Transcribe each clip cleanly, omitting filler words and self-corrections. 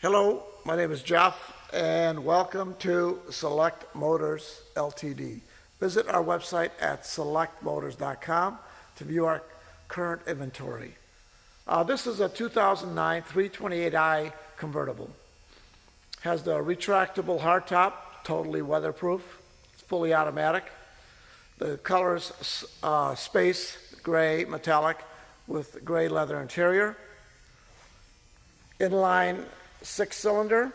Hello, my name is Jeff, and welcome to Select Motors Ltd. Visit our website at selectmotors.com to view our current inventory. This is a 2009 328i Convertible. Has the retractable hardtop, totally weatherproof. It's fully automatic. The color is space gray metallic with gray leather interior. Inline 6-cylinder.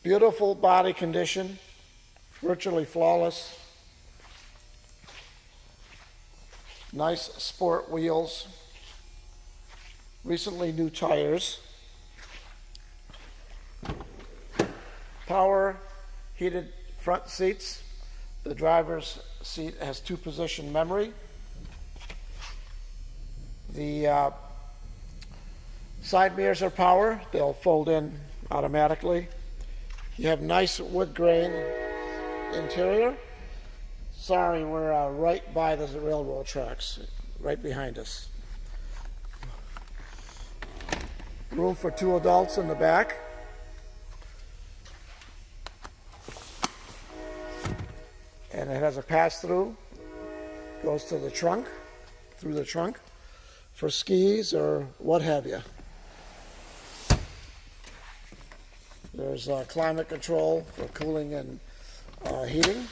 Beautiful body condition, virtually flawless. Nice sport wheels. Recently new tires. Power heated front seats. The driver's seat has 2-position memory. The side mirrors are power. They'll fold in automatically. You have nice wood grain interior. Sorry, we're right by the railroad tracks, right behind us. Room for 2 adults in the back. And it has a pass-through. Goes to the trunk, through the trunk, for skis or what have you. There's climate control for cooling and heating.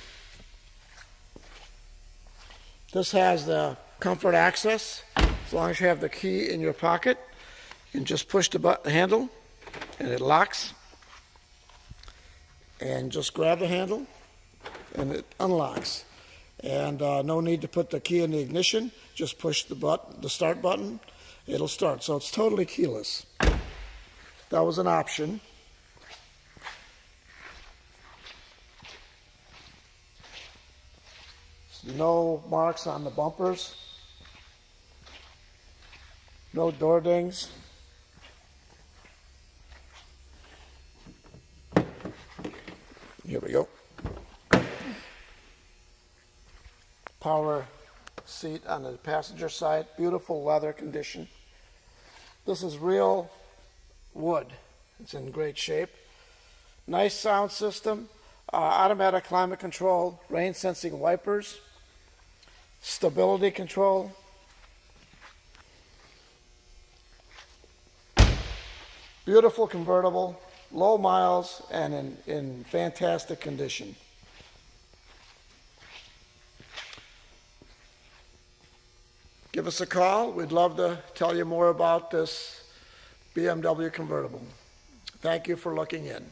This has the comfort access. As long as you have the key in your pocket, you can just push the button handle and it locks. And just grab the handle and it unlocks. And no need to put the key in the ignition. Just push the start button. It'll start. So it's totally keyless. That was an option. No marks on the bumpers. No door dings. Here we go. Power seat on the passenger side. Beautiful leather condition. This is real wood. It's in great shape. Nice sound system. Automatic climate control. Rain sensing wipers. Stability control. Beautiful convertible. Low miles and in fantastic condition. Give us a call. We'd love to tell you more about this BMW convertible. Thank you for looking in.